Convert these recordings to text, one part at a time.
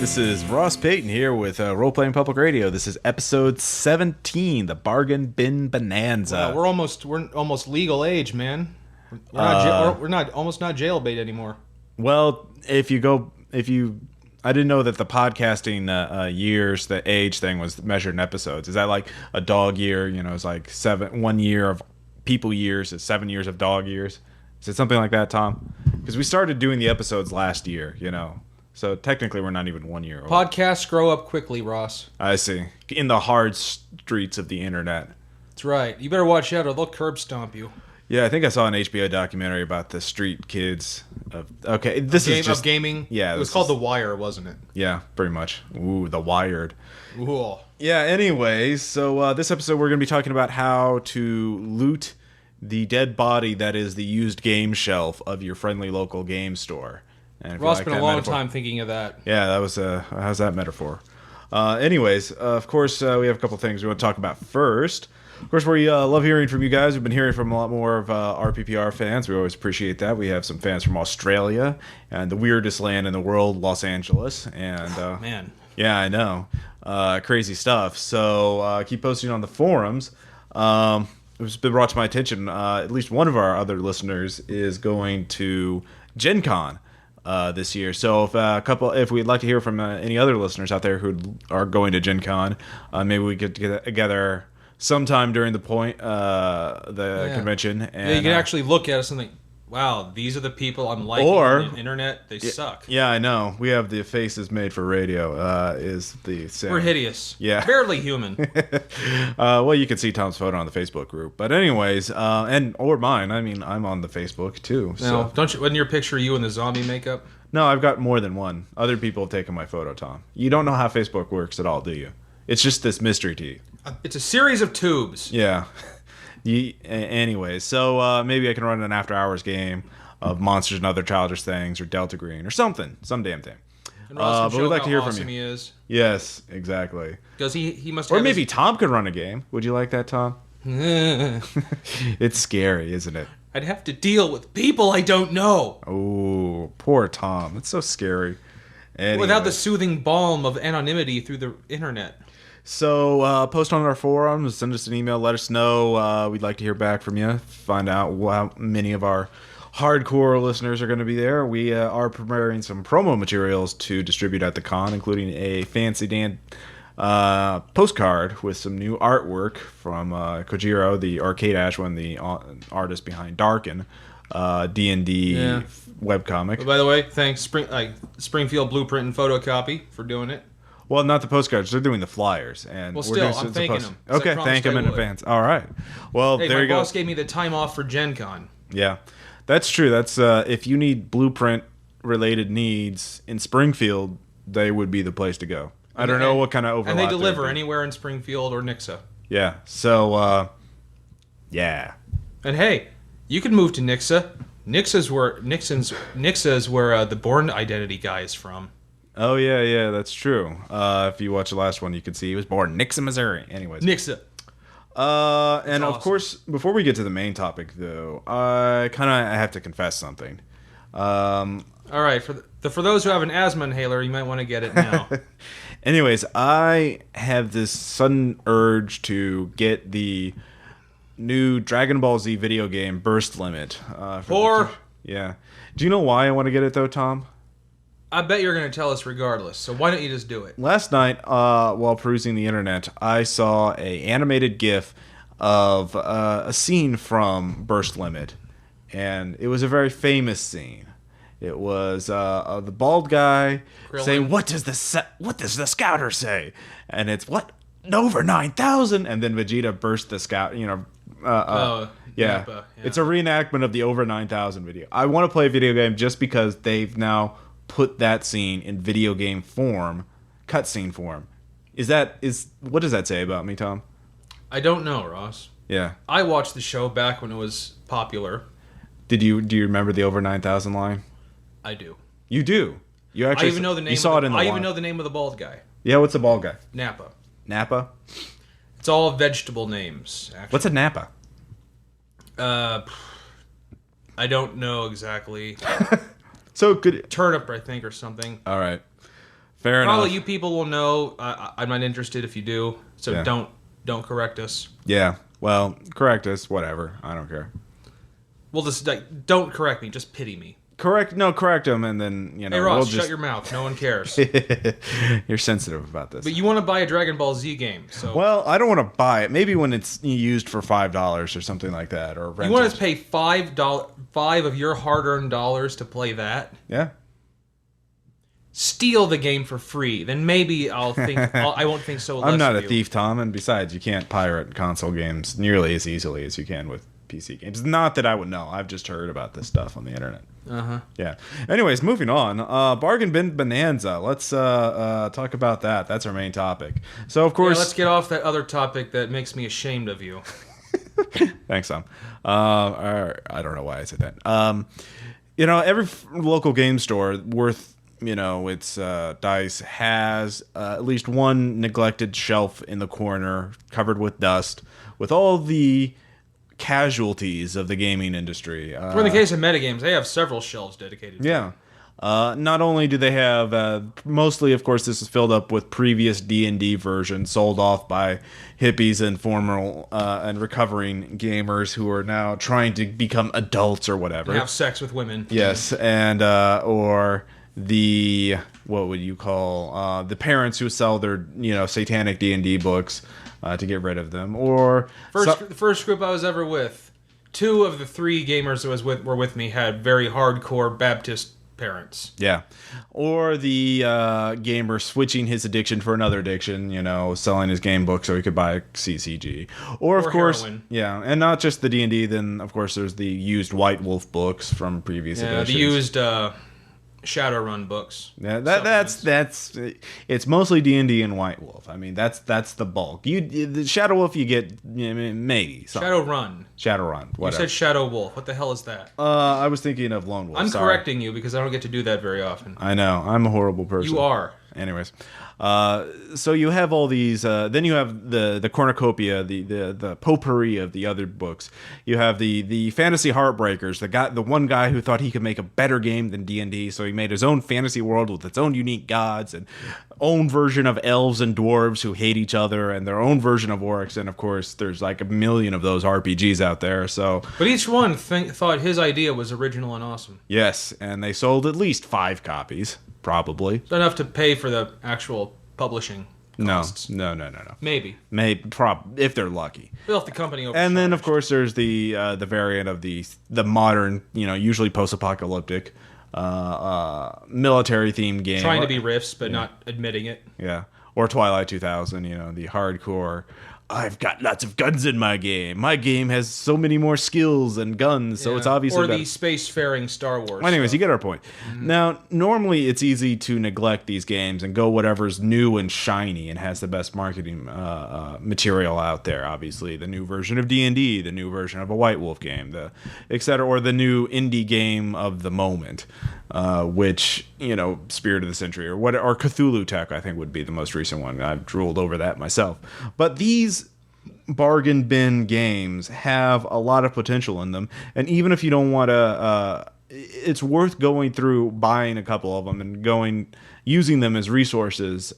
This is Ross Payton here with Role Playing Public Radio. This is episode 17, the Bargain Bin Bonanza. Wow, we're almost legal age, man. We're not jail bait anymore. Well, I didn't know that the podcasting years, the age thing was measured in episodes. Is that like a dog year? You know, it's like 1 year of people years is 7 years of dog years. Is it something like that, Tom? Because we started doing the episodes last year, you know. So technically we're not even 1 year old. Podcasts grow up quickly, Ross. I see. In the hard streets of the internet. That's right. You better watch out or they'll curb stomp you. Yeah, I think I saw an HBO documentary about the street kids of gaming. Yeah, it was called The Wire, wasn't it? Yeah, pretty much. Ooh, The Wired. Ooh. Yeah. Anyways, so this episode we're going to be talking about how to loot the dead body that is the used game shelf of your friendly local game store. And Ross spent a long time thinking of that. Yeah, that was how's that metaphor? Anyways, of course, we have a couple things we want to talk about first. Of course, we love hearing from you guys. We've been hearing from a lot more of RPPR fans. We always appreciate that. We have some fans from Australia and the weirdest land in the world, Los Angeles. And man, yeah, I know, crazy stuff. So keep posting on the forums. It's been brought to my attention. At least one of our other listeners is going to Gen Con this year. So if we'd like to hear from any other listeners out there who are going to Gen Con, maybe we could get together sometime during the convention. And, you can actually look at us and think, wow, these are the people I'm liking on the internet. They suck. Yeah, I know. We have the faces made for radio. Is the same. We're hideous. Yeah. Barely human. Well, you can see Tom's photo on the Facebook group. But anyways, or mine. I mean, I'm on the Facebook too. No, wasn't your picture you in the zombie makeup? No, I've got more than one. Other people have taken my photo, Tom. You don't know how Facebook works at all, do you? It's just this mystery to you. It's a series of tubes. Yeah. Anyways, so maybe I can run an after-hours game of Monsters and Other Childish Things or Delta Green or something. Some damn thing. And Ross but we'd like to hear awesome from you. He is. Yes, exactly. Because he must Or have maybe Tom could run a game. Would you like that, Tom? It's scary, isn't it? I'd have to deal with people I don't know. Oh, poor Tom. It's so scary. Anyway. Without the soothing balm of anonymity through the internet. So post on our forums, send us an email, let us know. We'd like to hear back from you, find out how many of our hardcore listeners are going to be there. We are preparing some promo materials to distribute at the con, including a Fancy Dan postcard with some new artwork from Kojiro, the Arcade Ash one, the artist behind Darken, D&D webcomic. Oh, by the way, thanks Springfield Blueprint and Photocopy for doing it. Well, not the postcards. They're doing the flyers. And well, still, I'm thanking them. Okay, thank them in advance. All right. Well, hey, there you go. My boss gave me the time off for Gen Con. Yeah, that's true. That's if you need blueprint-related needs in Springfield, they would be the place to go. I don't know what kind of overlap. And they deliver anywhere in Springfield or Nixa. Yeah. So, yeah. And hey, you can move to Nixa. Nixa's where the Born Identity guy is from. Oh, yeah, that's true. If you watch the last one, you can see he was born in Nixa, Missouri. Anyways. Nixa. And of course, before we get to the main topic, though, I have to confess something. All right, for those who have an asthma inhaler, you might want to get it now. Anyways, I have this sudden urge to get the new Dragon Ball Z video game Burst Limit. Yeah. Do you know why I want to get it, though, Tom? I bet you're going to tell us regardless, so why don't you just do it? Last night, while perusing the internet, I saw an animated GIF of a scene from Burst Limit, and it was a very famous scene. It was the bald guy saying, "What does the scouter say?" And it's what over 9,000, and then Vegeta burst the scout. Yeah. It's a reenactment of the over 9,000 video. I want to play a video game just because they've now put that scene in video game form, cutscene form. What does that say about me, Tom? I don't know, Ross. Yeah. I watched the show back when it was popular. Do you remember the over 9,000 line? I do. You do. You actually. I even know the name. You saw it in the. I even know the name of the bald guy. Yeah, what's the bald guy? Napa. It's all vegetable names. Actually. What's a Napa? I don't know exactly. So good turnip, I think, or something. All right. Fair enough. Probably you people will know. I'm not interested if you do. So Yeah. don't correct us. Yeah. Well, correct us. Whatever. I don't care. Well, just don't correct me. Just pity me. Correct them, and then Hey Ross, shut your mouth. No one cares. You're sensitive about this. But you want to buy a Dragon Ball Z game, so Well, I don't want to buy it. Maybe when it's used for $5 or something like that, or you want to pay $5 of your hard-earned dollars to play that? Yeah. Steal the game for free, then maybe I won't think so less I'm not a of you. thief, Tom, and besides, you can't pirate console games nearly as easily as you can with PC games. Not that I would know. I've just heard about this stuff on the internet. Yeah. Anyways, moving on. Bargain bin Bonanza. Let's talk about that. That's our main topic. So, of course... Yeah, let's get off that other topic that makes me ashamed of you. Thanks, Tom. I don't know why I said that. Every local game store worth, its dice has at least one neglected shelf in the corner covered with dust with all the casualties of the gaming industry. For in the case of metagames, they have several shelves dedicated to Yeah. Not only do they have, mostly, of course, this is filled up with previous D&D versions sold off by hippies and former and recovering gamers who are now trying to become adults or whatever. have sex with women. Yes, and or the what would you call the parents who sell their satanic D&D books to get rid of them, or The first group I was ever with, 2 of the 3 gamers were with me had very hardcore Baptist parents. Yeah. Or the gamer switching his addiction for another addiction, selling his game book so he could buy CCG. Or of course, heroin. Yeah, and not just the D&D, then of course there's the used White Wolf books from previous editions. The used Shadowrun books. Yeah, that's it's mostly D&D and White Wolf. I mean, that's the bulk. The Shadow Wolf you get maybe something. Shadowrun, whatever. You said Shadow Wolf. What the hell is that? I was thinking of Lone Wolf. I'm Sorry. correcting you because I don't get to do that very often. I know. I'm a horrible person. You are. Anyways, so you have all these. Then you have the cornucopia, the potpourri of the other books. You have the fantasy heartbreakers. The one guy who thought he could make a better game than D&D, so he made his own fantasy world with its own unique gods and own version of elves and dwarves who hate each other, and their own version of orcs. And of course, there's like a million of those RPGs out there. So, but each one thought his idea was original and awesome. Yes, and they sold at least 5 copies. Probably. It's enough to pay for the actual publishing costs. No. Maybe. If they're lucky. They'll have the company over. And then, of course, there's the variant of the modern, usually post-apocalyptic, military-themed game. Trying to be riffs, but not admitting it. Yeah. Or Twilight 2000, the hardcore... I've got lots of guns in my game. My game has so many more skills and guns, so it's obviously... Or the spacefaring Star Wars. Well, anyways, you get our point. Mm-hmm. Now, normally it's easy to neglect these games and go whatever's new and shiny and has the best marketing material out there. Obviously, the new version of D&D, the new version of a White Wolf game, etc., or the new indie game of the moment, which, Spirit of the Century or Cthulhu Tech, I think, would be the most recent one. I've drooled over that myself. But these bargain bin games have a lot of potential in them, and even if you don't want to it's worth going through buying a couple of them and using them as resources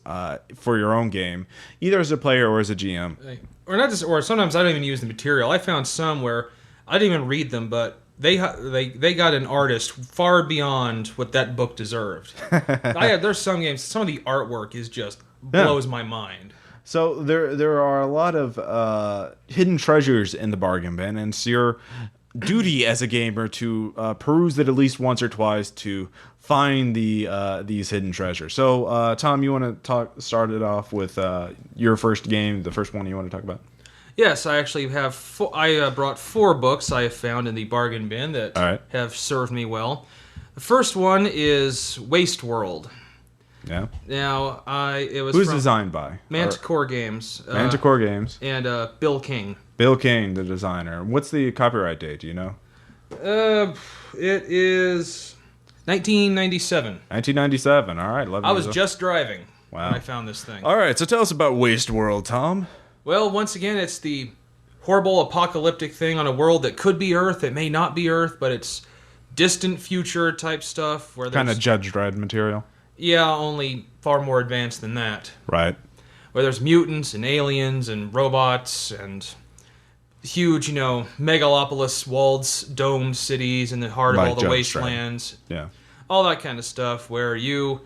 for your own game, either as a player or as a GM. Or sometimes I don't even use the material. I found some where I didn't even read them, but they got an artist far beyond what that book deserved. There's some games, some of the artwork is just blows my mind. So there are a lot of hidden treasures in the bargain bin, and it's your duty as a gamer to peruse it at least once or twice to find these hidden treasures. So, Tom, you want to start it off with your first game, the first one you want to talk about? Yes, I actually have. I brought 4 books I have found in the bargain bin that have served me well. The first one is Waste World. Yeah. Now, Who's designed by? Manticore Games. Manticore Games. And Bill King. Bill King, the designer. What's the copyright date? Do you know? It is 1997. 1997. All right. I was just driving when I found this thing. All right. So tell us about Waste World, Tom. Well, once again, it's the horrible apocalyptic thing on a world that could be Earth. It may not be Earth, but it's distant future type stuff. Where kind of Judge Dredd material. Yeah, only far more advanced than that. Right. Where there's mutants and aliens and robots and huge, megalopolis, walled, domed cities in the heart of Like all the Jump wastelands. Yeah. All that kind of stuff where you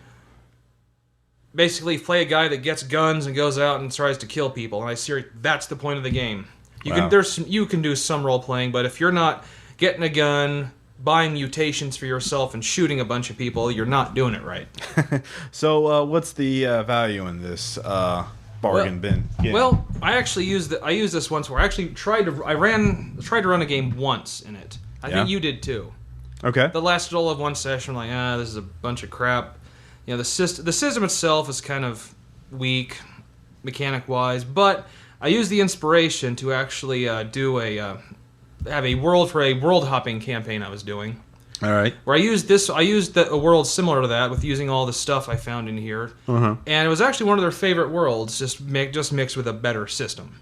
basically play a guy that gets guns and goes out and tries to kill people. And that's the point of the game. You can do some role playing, but if you're not getting a gun, buying mutations for yourself, and shooting a bunch of people, you're not doing it right. So, what's the value in this bargain bin game? Well, I actually used this once where I actually tried to run a game once in it. I think you did too. Okay. That lasted all of one session. I'm like, this is a bunch of crap. The system itself is kind of weak, mechanic wise, but I used the inspiration to actually have a world hopping campaign I was doing. All right. Where I used a world similar to that with using all the stuff I found in here, and it was actually one of their favorite worlds, just mixed with a better system.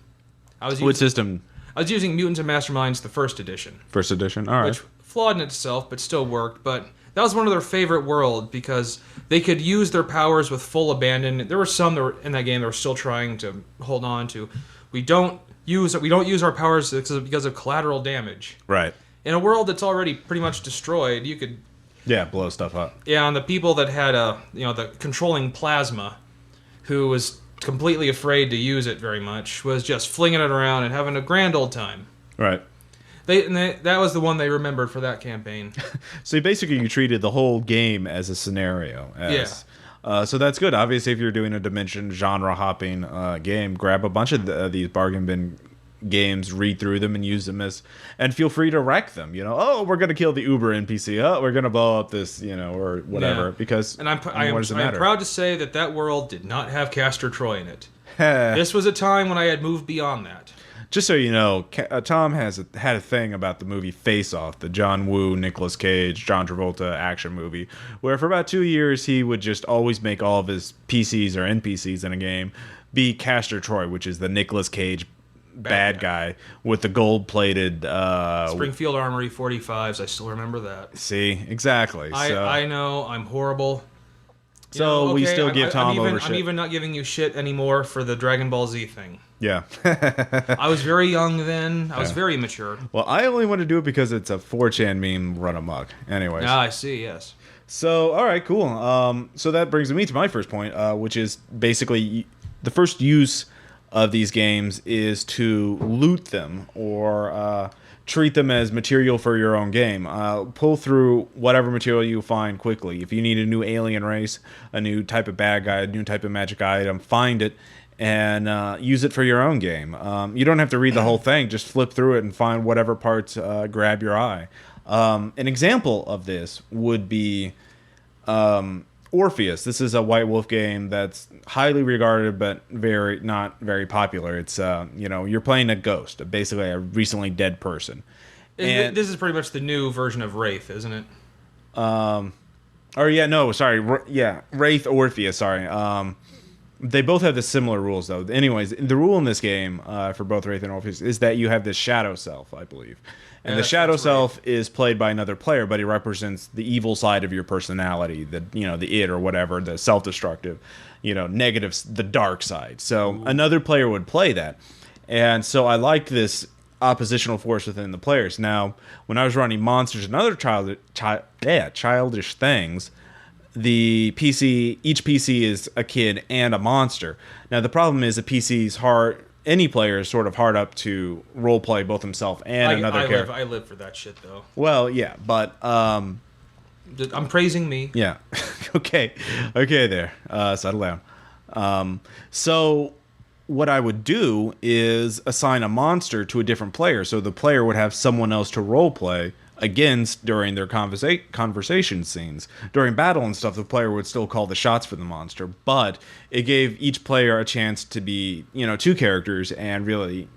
What system? I was using Mutants and Masterminds, the first edition. First edition. All right. Which flawed in itself, but still worked. But that was one of their favorite world because they could use their powers with full abandon. There were some that were in that game that were still trying to hold on to. We don't use our powers because of collateral damage. Right. In a world that's already pretty much destroyed, you could blow stuff up. Yeah, and the people that had the controlling plasma, who was completely afraid to use it very much, was just flinging it around and having a grand old time. Right. That was the one they remembered for that campaign. So basically, you treated the whole game as a scenario. So that's good. Obviously, if you're doing a dimension genre hopping game, grab a bunch of these bargain bin games, read through them, and use them and feel free to wreck them. We're gonna kill the Uber NPC. Oh, we're gonna blow up this, or whatever. Because I'm proud to say that world did not have Castor Troy in it. This was a time when I had moved beyond that. Just so you know, Tom had a thing about the movie Face Off, the John Woo, Nicolas Cage, John Travolta action movie, where for about 2 years he would just always make all of his PCs or NPCs in a game be Castor Troy, which is the Nicolas Cage bad guy with the gold-plated... Springfield Armory 45s, I still remember that. See, exactly. I know, I'm horrible. So we still give Tom over shit. I'm even not giving you shit anymore for the Dragon Ball Z thing. Yeah. I was very young then. I was very immature. Well, I only want to do it because it's a 4chan meme run amok. Anyways. I see, yes. So, all right, cool. So that brings me to my first point, which is basically the first use of these games is to loot them or treat them as material for your own game. Pull through whatever material you find quickly. If you need a new alien race, a new type of bad guy, a new type of magic item, find it and use it for your own game. You don't have to read the whole thing. Just flip through it and find whatever parts grab your eye. An example of this would be Orpheus. This is a White Wolf game that's highly regarded but not very popular. It's you're playing a ghost, basically a recently dead person. And this is pretty much the new version of Wraith, isn't it? Wraith, Orpheus, sorry. They both have the similar rules, though. Anyways, the rule in this game for both Wraith and Orpheus is that you have this shadow self, I believe. And the shadow self is played by another player, but he represents the evil side of your personality, the id or whatever, the self-destructive, negative, the dark side. So another player would play that. And so I like this oppositional force within the players. Now, when I was running monsters and other childish things, each PC is a kid and a monster. Now, the problem is any player is sort of hard up to roleplay both himself and another character. I live for that shit, though. Well, yeah, but... I'm praising me. Yeah. Okay there. Settle down. So what I would do is assign a monster to a different player, so the player would have someone else to roleplay against during their conversation scenes. During battle and stuff, the player would still call the shots for the monster, but it gave each player a chance to be, two characters and really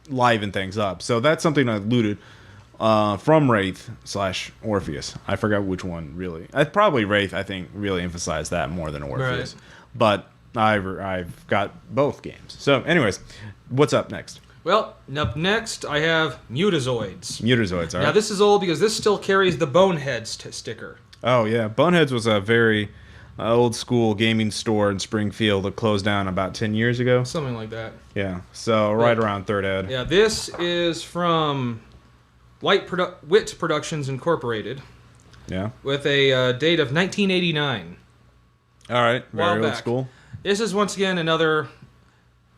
liven things up. So that's something I looted from Wraith / Orpheus. I forgot which one, really. Probably Wraith, I think, really emphasized that more than Orpheus. Right. But I've got both games. So anyways, what's up next? Well, up next, I have Mutazoids. Mutazoids, all right. Now, this is old because this still carries the Boneheads sticker. Oh, yeah. Boneheads was a very old school gaming store in Springfield that closed down about 10 years ago. Something like that. Yeah, so right around Third Ed. Yeah, this is from Wit Productions Incorporated. Yeah. With a date of 1989. All right, very old back. school. This is once again another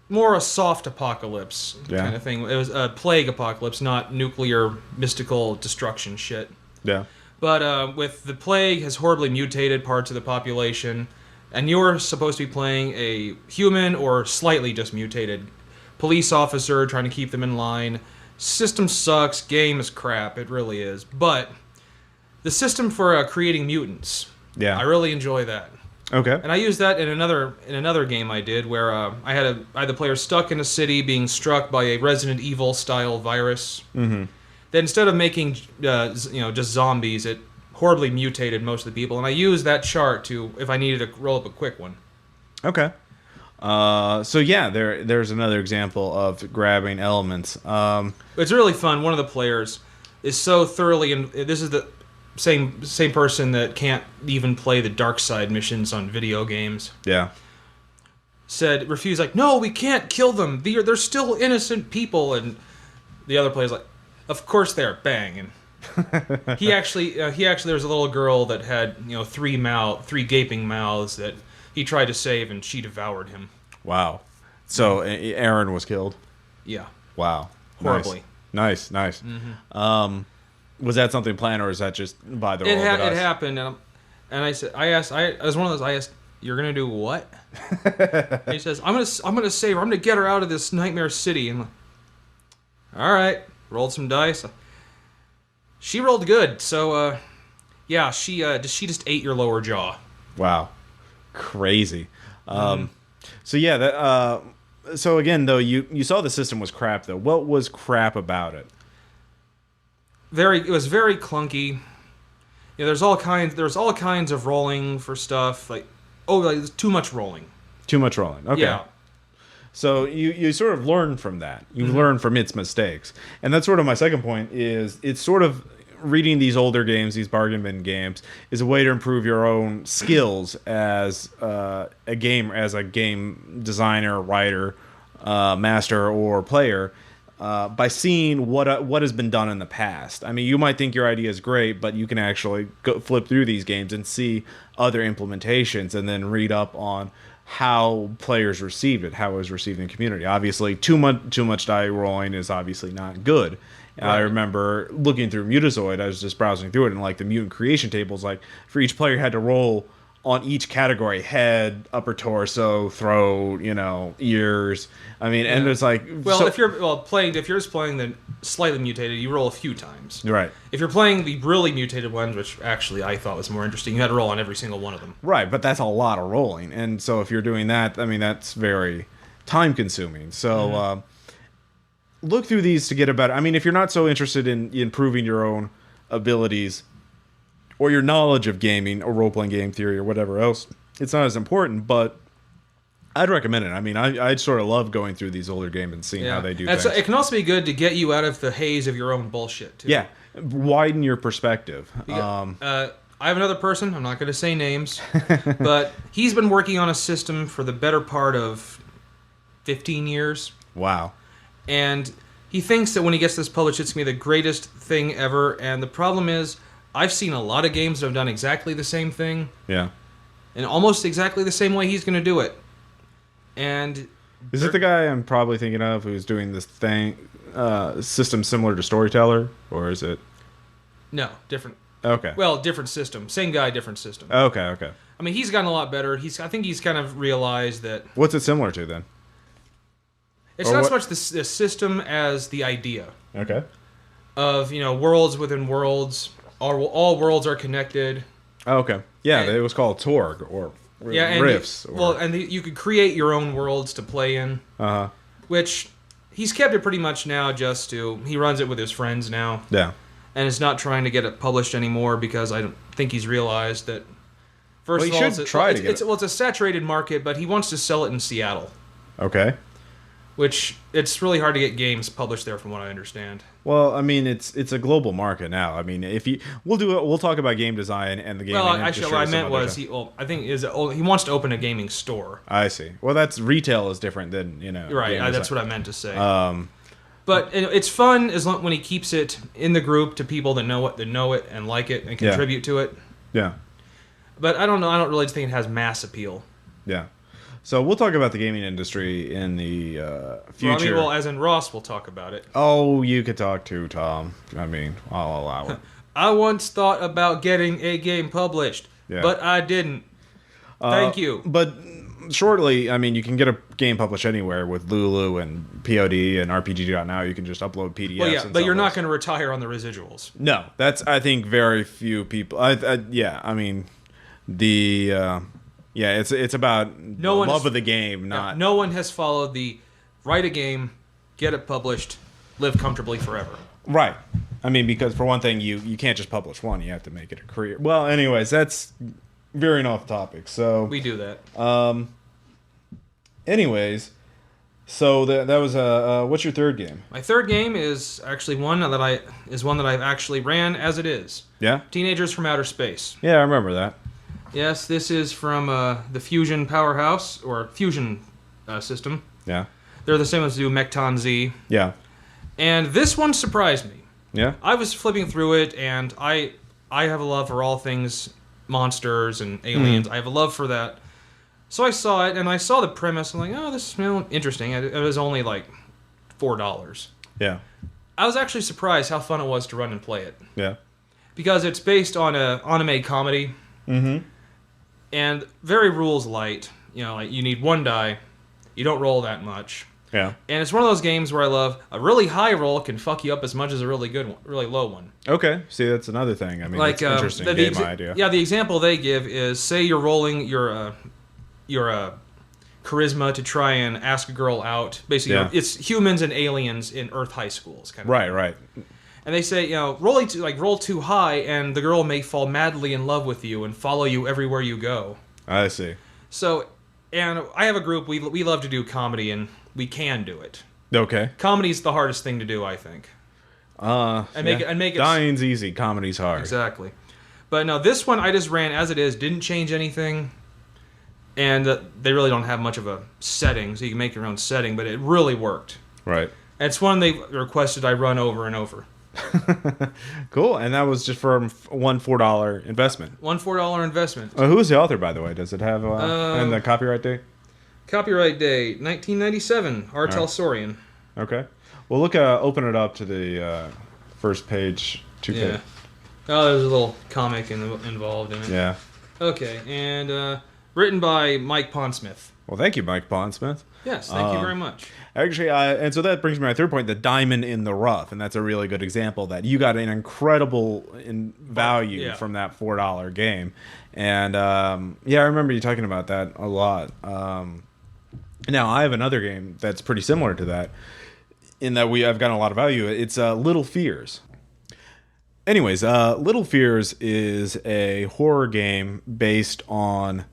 more a soft apocalypse kind of thing. It was a plague apocalypse, not nuclear mystical destruction shit. Yeah. But with the plague has horribly mutated parts of the population, and you're supposed to be playing a human or slightly just mutated police officer trying to keep them in line. System sucks. Game is crap. It really is. But the system for creating mutants, I really enjoy that. Okay. And I used that in another game I did where I had the player stuck in a city being struck by a Resident Evil style virus. Mm-hmm. Then instead of making just zombies, it horribly mutated most of the people, and I used that chart to if I needed to roll up a quick one. Okay. So yeah, there's another example of grabbing elements. It's really fun. One of the players is so thoroughly, and this is the same person that can't even play the dark side missions on video games. Yeah. Refused, like, no, we can't kill them. They're still innocent people. And the other player's like, of course they're. Bang. And he actually there was a little girl that had three gaping mouths that he tried to save, and she devoured him. Wow. So Aaron was killed. Yeah. Wow. Horribly. Nice. Mm-hmm. Was that something planned, or is that just by the roll? It happened, and I was one of those. I asked, "You're gonna do what?" And he says, "I'm gonna save her. I'm gonna get her out of this nightmare city." And I'm like, all right, rolled some dice. She rolled good, so she just ate your lower jaw. Wow, crazy. So yeah, that. So again, though, you saw the system was crap. Though, what was crap about it? It was very clunky. Yeah, there's all kinds of rolling for stuff. Like too much rolling. Too much rolling. Okay. Yeah. So you sort of learn from that. You learn from its mistakes. And that's sort of my second point is it's sort of reading these older games, these bargain bin games, is a way to improve your own skills as a game designer, writer, master, or player. By seeing what has been done in the past. I mean, you might think your idea is great, but you can actually flip through these games and see other implementations and then read up on how players received it, how it was received in the community. Obviously, too much die rolling is obviously not good. Right. I remember looking through Mutazoid, I was just browsing through it, and like the mutant creation tables, like for each player you had to roll on each category: head, upper torso, throat, ears. I mean, and it's like, if you're just playing the slightly mutated, you roll a few times. Right. If you're playing the really mutated ones, which actually I thought was more interesting, you had to roll on every single one of them. Right, but that's a lot of rolling, and so if you're doing that, I mean, that's very time consuming. So look through these to get a better. I mean, if you're not so interested in improving your own abilities or your knowledge of gaming or role-playing game theory or whatever else, it's not as important, but I'd recommend it. I mean, I sort of love going through these older games and seeing how they do things. It can also be good to get you out of the haze of your own bullshit, too. Yeah, widen your perspective. I have another person, I'm not going to say names, but he's been working on a system for the better part of 15 years. Wow. And he thinks that when he gets this published, it's going to be the greatest thing ever, and the problem is, I've seen a lot of games that have done exactly the same thing. Yeah. In almost exactly the same way he's going to do it. And is it the guy I'm probably thinking of who's doing this system similar to Storyteller, or is it? No, different. Okay. Well, different system. Same guy, different system. Okay. I mean, he's gotten a lot better. I think he's kind of realized that. What's it similar to then? It's not so much the system as the idea. Okay. Of worlds within worlds. All worlds are connected. Oh, okay. Yeah, it was called Torg or Rifts. You could create your own worlds to play in. Uh-huh. Which he's kept it pretty much now he runs it with his friends now. Yeah. And is not trying to get it published anymore because I don't think he's realized that First of all, it's a saturated market, but he wants to sell it in Seattle. Okay. which it's really hard to get games published there, from what I understand. Well, I mean, it's a global market now. I mean, we'll talk about game design and the gaming industry. Actually, what I meant was I think he wants to open a gaming store. I see. Well, that's retail is different than Right. That's what I meant to say. But it's fun when he keeps it in the group to people that know it and like it and contribute to it. Yeah. But I don't know. I don't really think it has mass appeal. Yeah. So we'll talk about the gaming industry in the future. Well, as in Ross will talk about it. Oh, you could talk too, Tom. I mean, I'll allow it. I once thought about getting a game published, but I didn't. Thank you. But shortly, I mean, you can get a game published anywhere with Lulu and POD and RPG.now. You can just upload PDFs. Well, yeah, but you're not going to retire on the residuals. No, that's, I think, very few people. I mean, it's about love of the game, not... No one has followed the write a game, get it published, live comfortably forever. Right. I mean, because for one thing, you can't just publish one. You have to make it a career. Well, anyways, that's veering off topic. So we do that. Anyways, so that was what's your third game? My third game is actually one that I've actually ran as it is. Yeah? Teenagers from Outer Space. Yeah, I remember that. Yes, this is from the Fusion Powerhouse, or Fusion system. Yeah. They're the same as do Mecton Z. Yeah. And this one surprised me. Yeah? I was flipping through it, and I have a love for all things monsters and aliens. I have a love for that. So I saw it, and I saw the premise. I'm like, oh, this is interesting. It was only like $4. Yeah. I was actually surprised how fun it was to run and play it. Yeah. Because it's based on an anime comedy. Mm-hmm. And very rules light. Like you need one die. You don't roll that much. Yeah. And it's one of those games where I love a really high roll can fuck you up as much as a really good one, really low one. Okay. See, that's another thing. I mean, like, it's interesting game idea. Yeah, the example they give is, say you're rolling your charisma to try and ask a girl out. Basically, it's humans and aliens in Earth high schools. Kind of right, thing. Right. And they say, roll too high, and the girl may fall madly in love with you and follow you everywhere you go. I see. So, and I have a group, we love to do comedy, and we can do it. Okay. Comedy's the hardest thing to do, I think. Make it. Dying's easy, comedy's hard. Exactly. But no, this one I just ran as it is, didn't change anything, and they really don't have much of a setting, so you can make your own setting, but it really worked. Right. And it's one they requested I run over and over. Cool, and that was just for one $4 investment. One $4 investment. Who is the author, by the way? Does it have and the copyright date? Copyright date 1997. Artel Sorian. Okay. Well, open it up to the first page. 2K. Yeah. Oh, there's a little comic involved in it. Yeah. Okay, and written by Mike Pondsmith. Well, thank you, Mike Pondsmith. Yes, thank you very much. Actually, and so that brings me to my third point, the diamond in the rough, and that's a really good example that you got an incredible value from that $4 game. And I remember you talking about that a lot. Now, I have another game that's pretty similar to that, in that I've gotten a lot of value. It's Little Fears. Anyways, Little Fears is a horror game based on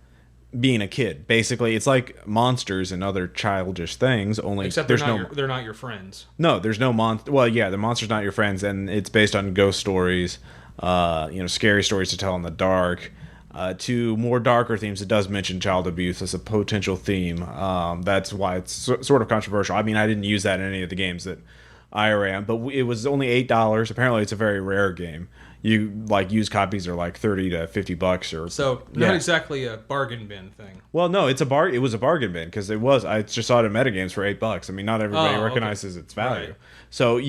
being a kid. Basically, it's like monsters and other childish things, only except they're not your friends. No, there's no monster. Well, yeah, the monster's not your friends, and it's based on ghost stories, scary stories to tell in the dark. To more darker themes, it does mention child abuse as a potential theme. That's why it's sort of controversial. I mean, I didn't use that in any of the games that I ran, but it was only $8. Apparently, it's a very rare game. Used copies are like $30 to $50 or so. Not exactly a bargain bin thing. Well, no, it was a bargain bin because it was. I just saw it in metagames for $8. I mean, not everybody recognizes its value. Right. So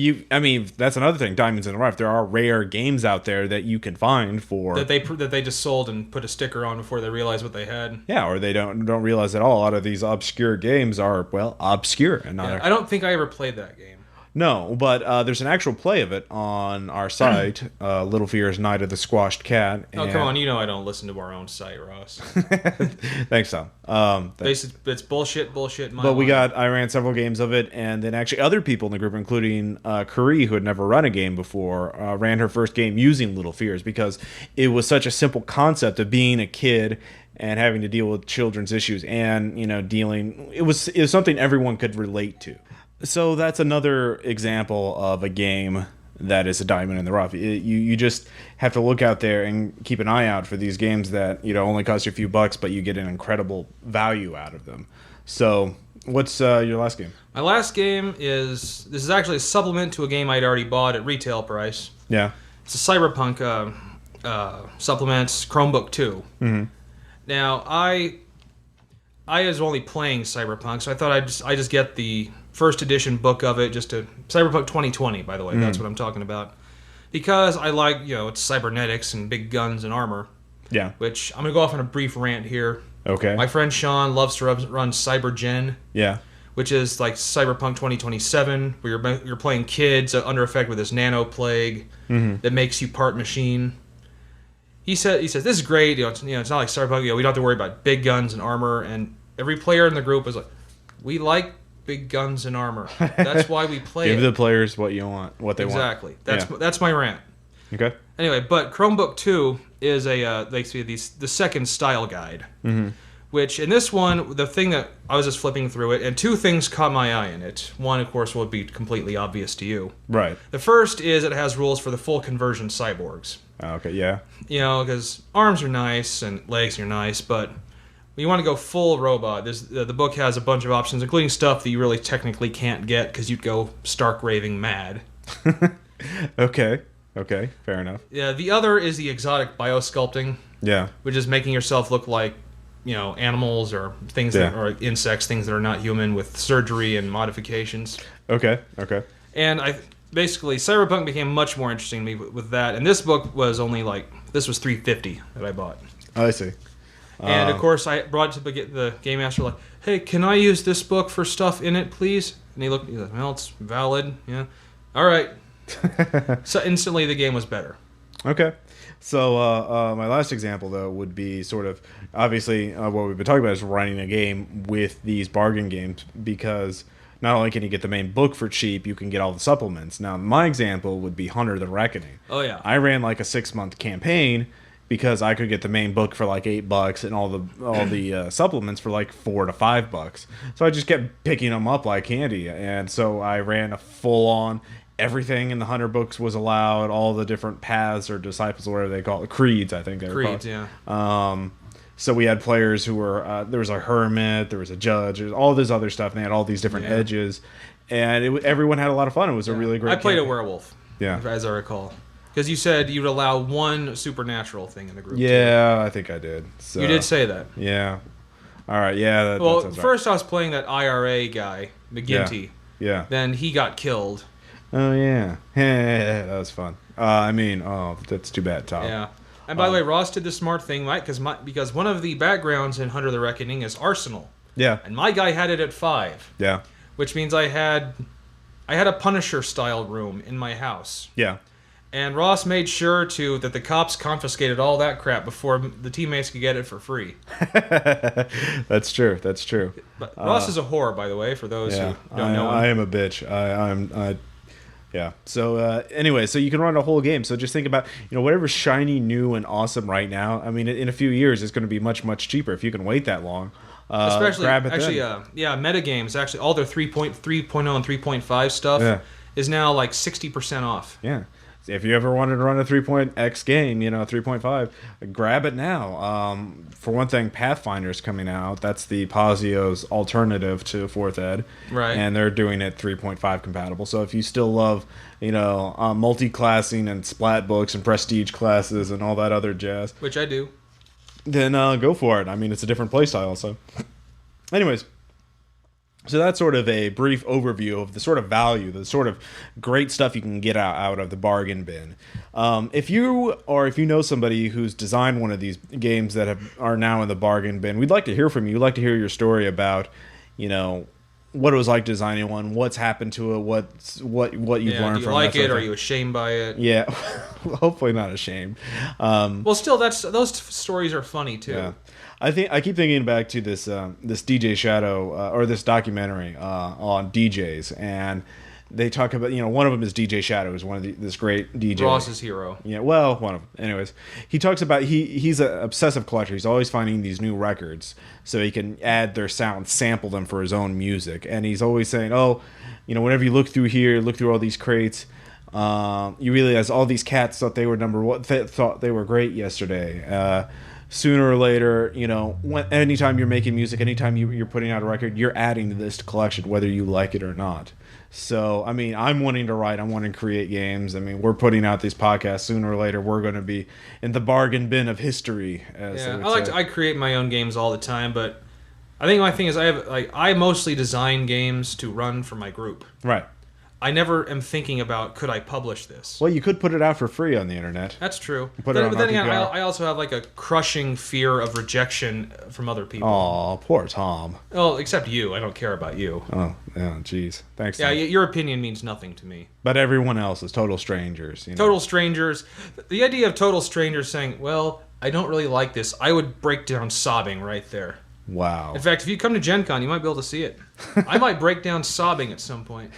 that's another thing. Diamonds in the rough. There are rare games out there that you can find for that they just sold and put a sticker on before they realized what they had. Yeah, or they don't realize at all. A lot of these obscure games are obscure and not. I don't think I ever played that game. No, but there's an actual play of it on our site, Little Fear's Night of the Squashed Cat. Oh, come on. You know I don't listen to our own site, Ross. Thanks, Tom. It's bullshit. But I ran several games of it, and then actually other people in the group, including Curry, who had never run a game before, ran her first game using Little Fears because it was such a simple concept of being a kid and having to deal with children's issues and, it was something everyone could relate to. So that's another example of a game that is a diamond in the rough. You just have to look out there and keep an eye out for these games that only cost you a few bucks, but you get an incredible value out of them. So what's your last game? My last game this is actually a supplement to a game I'd already bought at retail price. Yeah. It's a Cyberpunk supplements Chromebook 2. Mm-hmm. Now, I was only playing Cyberpunk, so I thought I just get the first edition book of it, Cyberpunk 2020, by the way, that's what I'm talking about. Because I like, it's cybernetics and big guns and armor. Yeah. Which, I'm going to go off on a brief rant here. Okay. My friend Sean loves to run CyberGen. Yeah. Which is like Cyberpunk 2027, where you're playing kids under effect with this nano plague that makes you part machine. He says this is great. It's not like Cyberpunk. We don't have to worry about big guns and armor. And every player in the group was like, we like big guns and armor. That's why we play. Give the players what you want, what they exactly. want. That's my rant. Okay. Anyway, but Chromebook 2 is the second style guide. Mm-hmm. Which, in this one, the thing that I was just flipping through it, and two things caught my eye in it. One, of course, would be completely obvious to you. Right. The first is it has rules for the full conversion cyborgs. Okay, yeah. Because arms are nice and legs are nice, but when you want to go full robot, the book has a bunch of options, including stuff that you really technically can't get because you'd go stark raving mad. Okay, fair enough. Yeah, the other is the exotic biosculpting. Yeah. Which is making yourself look like animals or things or insects, things that are not human, with surgery and modifications. Okay. And basically Cyberpunk became much more interesting to me with that. And this book was this was $350 that I bought. Oh, I see. And of course I brought it to the game master like, hey, can I use this book for stuff in it, please? And he's like, well, it's valid. Yeah. All right. So instantly the game was better. Okay. So my last example, though, would be sort of, obviously, what we've been talking about is running a game with these bargain games, because not only can you get the main book for cheap, you can get all the supplements. Now, my example would be Hunter the Reckoning. Oh, yeah. I ran like a 6-month campaign because I could get the main book for like $8 and all the supplements for like $4 to $5. So I just kept picking them up like candy. And so I ran a full-on... Everything in the Hunter books was allowed, all the different paths or disciples, or whatever they call it, creeds, I think they were called. Creeds, yeah. So we had players who were, there was a hermit, there was a judge, there was all this other stuff, and they had all these different edges. And everyone had a lot of fun. It was a really great I played campaign. a werewolf, as I recall. Because you said you'd allow one supernatural thing in the group. Yeah, too. I think I did. So, you did say that. Yeah. All right, yeah. Well, that first I was playing that IRA guy, McGinty. Yeah. Then he got killed. Oh, yeah. That was fun. That's too bad, Tom. Yeah. And by the way, Ross did the smart thing, right? Because one of the backgrounds in Hunter the Reckoning is Arsenal. Yeah. And my guy had it at 5. Yeah. Which means I had a Punisher-style room in my house. Yeah. And Ross made sure that the cops confiscated all that crap before the teammates could get it for free. That's true. But Ross is a whore, by the way, for those who don't know him. I am a bitch. Yeah. So anyway, so you can run a whole game. So just think about, whatever's shiny, new, and awesome right now. I mean, in a few years, it's going to be much, much cheaper if you can wait that long. Especially, grab it actually, metagames, actually, all their 3.0 and 3.5 stuff is now like 60% off. Yeah. If you ever wanted to run a 3.x game, 3.5, grab it now. For one thing, Pathfinder's coming out. That's the Pazio's alternative to 4th Ed. Right. And they're doing it 3.5 compatible. So if you still love, multi-classing and splat books and prestige classes and all that other jazz. Which I do. Then go for it. I mean, it's a different playstyle. So anyways. So that's sort of a brief overview of the sort of value, the sort of great stuff you can get out of the bargain bin. If you know somebody who's designed one of these games that are now in the bargain bin, we'd like to hear from you. We'd like to hear your story about, what it was like designing one, what's happened to it, what you've learned do you from like it. it? Are you ashamed by it? Yeah, hopefully not ashamed. Well, still, those stories are funny too. Yeah. I keep thinking back to this DJ Shadow or this documentary on DJs, and they talk about, one of them is DJ Shadow, who's one of this great DJ. Ross's hero. Yeah, well, one of them. Anyways, he talks about he's an obsessive collector. He's always finding these new records so he can add their sound, sample them for his own music. And he's always saying, whenever you look through all these crates, you realize all these cats thought they were number one, thought they were great yesterday. Sooner or later, anytime you're making music, anytime you're putting out a record, you're adding to this collection, whether you like it or not. So, I mean, I'm wanting to write, I'm wanting to create games. I mean, we're putting out these podcasts. Sooner or later, we're going to be in the bargain bin of history. I create my own games all the time, but I think my thing is I mostly design games to run for my group. Right. I never am thinking about, could I publish this? Well, you could put it out for free on the internet. That's true. But then again, I also have like a crushing fear of rejection from other people. Aw, poor Tom. Well, except you. I don't care about you. Oh, yeah, jeez. Thanks, Yeah, Tom. your opinion means nothing to me. But everyone else is total strangers. Total strangers. The idea of total strangers saying, well, I don't really like this, I would break down sobbing right there. Wow. In fact, if you come to Gen Con, you might be able to see it. I might break down sobbing at some point.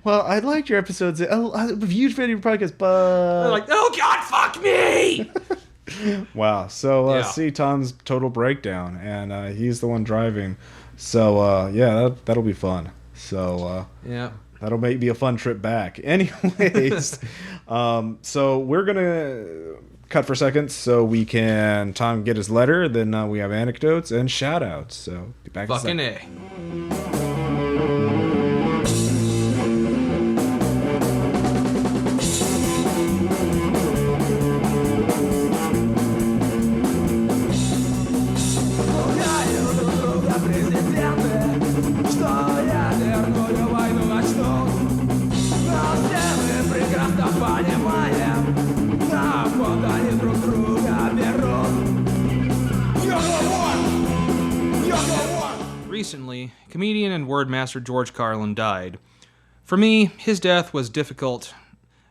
Well, I liked your episodes. I'm a huge fan of your podcast, but... They're like, oh, God, fuck me! Wow. So, Yeah. see Tom's total breakdown, and he's the one driving. So, yeah, that'll be fun. So, Yeah. that'll be a fun trip back. Anyways, so we're going to cut for a second so we can Tom get his letter. Then we have anecdotes and shout outs. So be back in a Fucking second. A. Recently, comedian and wordmaster George Carlin died. For me, his death was difficult,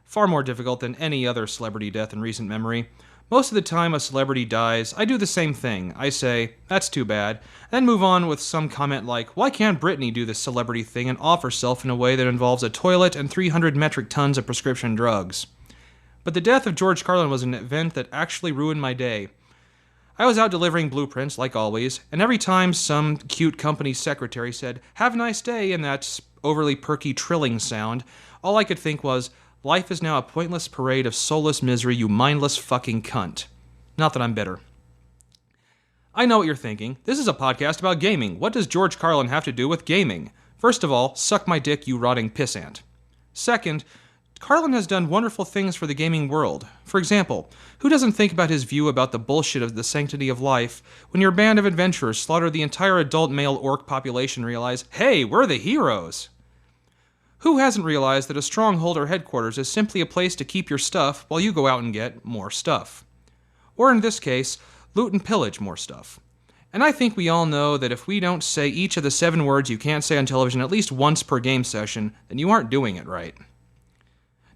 far more difficult than any other celebrity death in recent memory. Most of the time a celebrity dies, I do the same thing. I say, that's too bad, then move on with some comment like, why can't Britney do this celebrity thing and off herself in a way that involves a toilet and 300 metric tons of prescription drugs? But the death of George Carlin was an event that actually ruined my day. I was out delivering blueprints, like always, and every time some cute company secretary said, have a nice day, in that overly perky trilling sound, all I could think was, life is now a pointless parade of soulless misery, you mindless fucking cunt. Not that I'm bitter. I know what you're thinking. This is a podcast about gaming. What does George Carlin have to do with gaming? First of all, suck my dick, you rotting pissant. Second, Carlin has done wonderful things for the gaming world. For example, who doesn't think about his view about the bullshit of the sanctity of life when your band of adventurers slaughter the entire adult male orc population and realize, hey, we're the heroes? Who hasn't realized that a stronghold or headquarters is simply a place to keep your stuff while you go out and get more stuff? Or in this case, loot and pillage more stuff. And I think we all know that if we don't say each of the 7 words you can't say on television at least once per game session, then you aren't doing it right.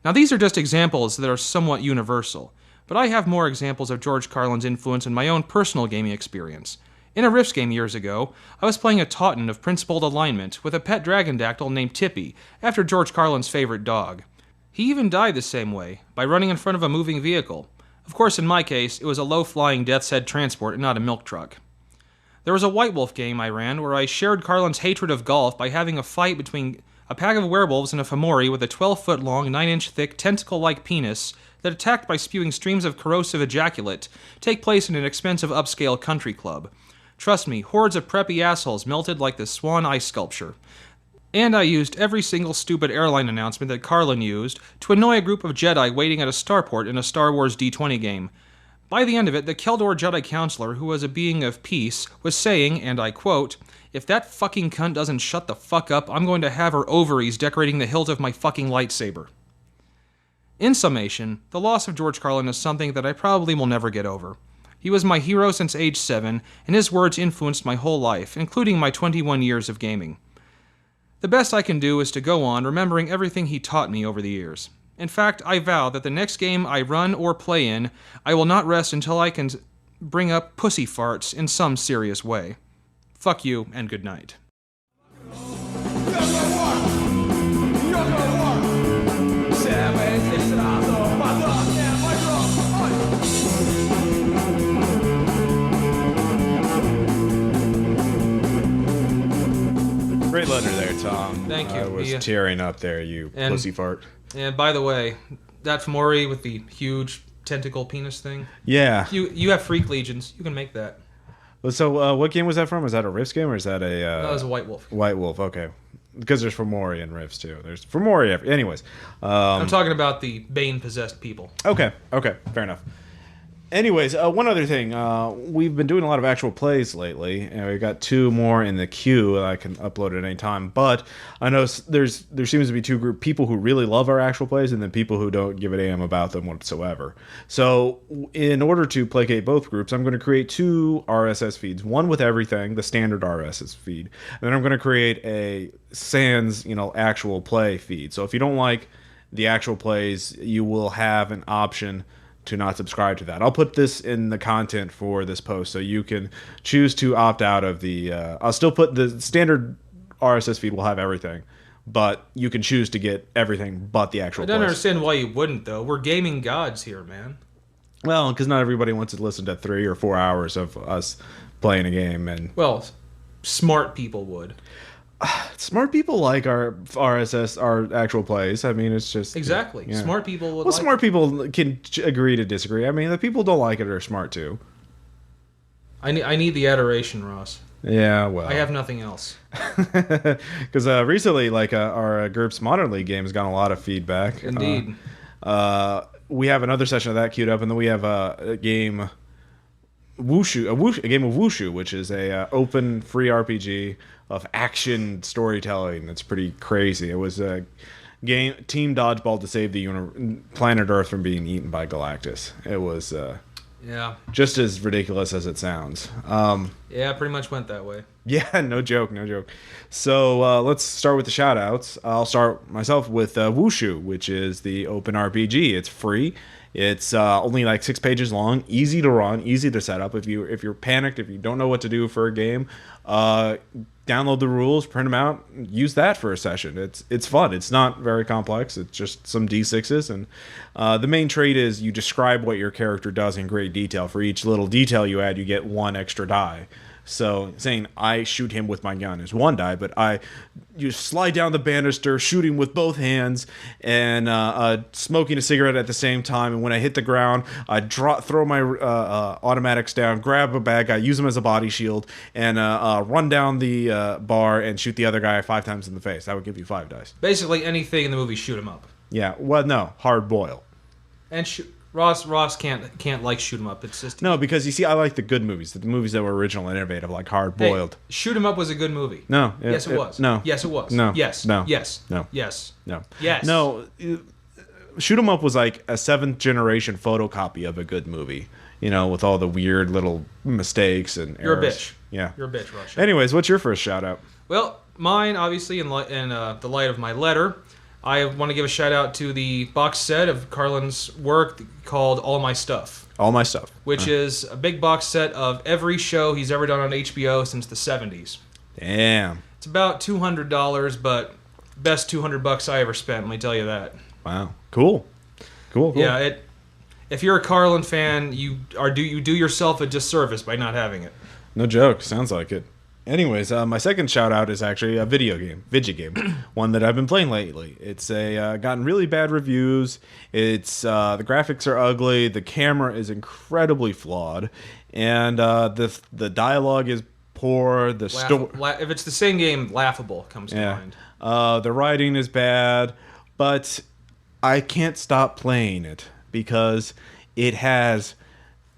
Now, these are just examples that are somewhat universal, but I have more examples of George Carlin's influence in my own personal gaming experience. In a Rifts game years ago, I was playing a Tautan of principled alignment with a pet dragon-dactyl named Tippy, after George Carlin's favorite dog. He even died the same way, by running in front of a moving vehicle. Of course, in my case, it was a low-flying Death's Head transport and not a milk truck. There was a White Wolf game I ran where I shared Carlin's hatred of golf by having a fight between a pack of werewolves and a Fomori with a 12-foot-long, 9-inch-thick, tentacle-like penis that attacked by spewing streams of corrosive ejaculate take place in an expensive upscale country club. Trust me, hordes of preppy assholes melted like the Swan ice sculpture. And I used every single stupid airline announcement that Carlin used to annoy a group of Jedi waiting at a starport in a Star Wars D20 game. By the end of it, the Keldor Jedi Counselor, who was a being of peace, was saying, and I quote, if that fucking cunt doesn't shut the fuck up, I'm going to have her ovaries decorating the hilt of my fucking lightsaber. In summation, the loss of George Carlin is something that I probably will never get over. He was my hero since age 7, and his words influenced my whole life, including my 21 years of gaming. The best I can do is to go on remembering everything he taught me over the years. In fact, I vow that the next game I run or play in, I will not rest until I can bring up pussy farts in some serious way. Fuck you, and good night. Great letter there, Tom. Thank you. I was tearing up there, you pussy fart. And by the way, that Fomori with the huge tentacle penis thing. Yeah. You have freak legions. You can make that. So, what game was that from? Was that a Rifts game, or is that a... that was a White Wolf. White Wolf, okay. Because there's Fomori in Rifts, too. There's Fomori... Anyways. I'm talking about the Bane-possessed people. Okay, fair enough. Anyways, one other thing. We've been doing a lot of actual plays lately, and we've got 2 more in the queue that I can upload at any time. But I know there seems to be 2 groups, people who really love our actual plays, and then people who don't give a damn about them whatsoever. So in order to placate both groups, I'm going to create 2 RSS feeds. One with everything, the standard RSS feed. And then I'm going to create a sans, actual play feed. So if you don't like the actual plays, you will have an option to not subscribe to that. I'll put this in the content for this post, so you can choose to opt out of the... I'll still put the standard RSS feed will have everything, but you can choose to get everything but the actual I don't plays. understand why you wouldn't, though. We're gaming gods here, man. Well, because not everybody wants to listen to 3 or 4 hours of us playing a game. And well, smart people would. Smart people like our RSS, our actual plays. I mean, it's just... Exactly. Yeah. Smart people would Well, like smart people can agree to disagree. I mean, the people who don't like it are smart, too. I need the adoration, Ross. Yeah, well... I have nothing else. Because recently, our group's Modern League game has gotten a lot of feedback. Indeed. We have another session of that queued up, and then we have a game... a game of Wushu, which is a open free RPG of action storytelling. It's pretty crazy. It was a game team dodgeball to save the planet Earth from being eaten by Galactus. It was just as ridiculous as it sounds. Yeah, pretty much went that way. Yeah, no joke. So let's start with the shout outs. I'll start myself with Wushu, which is the open RPG. It's free. It's only like 6 pages long, easy to run, easy to set up. If you're panicked, if you don't know what to do for a game, download the rules, print them out, use that for a session. It's fun. It's not very complex. It's just some D6s, and the main trait is you describe what your character does in great detail. For each little detail you add, you get 1 extra die. So saying I shoot him with my gun is 1 die, but you slide down the banister, shooting with both hands, and smoking a cigarette at the same time. And when I hit the ground, I throw my automatics down, grab a bad guy, use him as a body shield, and run down the bar and shoot the other guy 5 times in the face. That would give you 5 dice. Basically, anything in the movie, shoot 'em up. Yeah. Well, no, hard boil. And Ross can't like shoot 'em up. It's just no, because you see, I like the good movies, the movies that were original and innovative, like Hard Boiled. Hey, Shoot 'em Up was a good movie. No. Yes, it was. No. Yes, it was. No. Yes. No. Yes. No. Yes. No. Yes. No. Shoot 'em Up was like a 7th generation photocopy of a good movie. With all the weird little mistakes and errors. You're a bitch. Yeah. You're a bitch, Ross. Anyways, what's your first shout out? Well, mine, obviously, in the light of my letter, I want to give a shout out to the box set of Carlin's work called All My Stuff. All My Stuff. Which is a big box set of every show he's ever done on HBO since the 70s. Damn. It's about $200, but best $200 I ever spent, let me tell you that. Wow. Cool. Yeah, if you're a Carlin fan, you do yourself a disservice by not having it. No joke. Sounds like it. Anyways, my second shout out is actually a vidget game, one that I've been playing lately. It's gotten really bad reviews. It's the graphics are ugly, the camera is incredibly flawed, and the dialogue is poor. If it's the same game, laughable comes to mind. The writing is bad, but I can't stop playing it because it has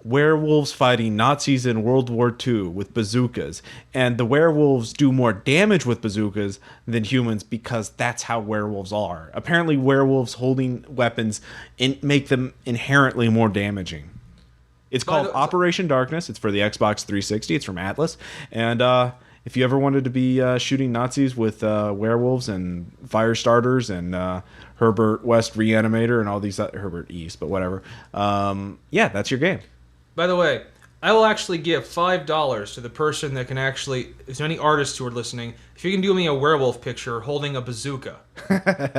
werewolves fighting Nazis in World War II with bazookas, and the werewolves do more damage with bazookas than humans because that's how werewolves are. Apparently, werewolves holding weapons make them inherently more damaging. It's called Operation Darkness. It's for the Xbox 360. It's from Atlas, and if you ever wanted to be shooting Nazis with werewolves and fire starters and Herbert West Reanimator and all these Herbert East, but whatever. Yeah, that's your game. By the way, I will actually give $5 to the person that can actually. If any artists who are listening, if you can do me a werewolf picture holding a bazooka,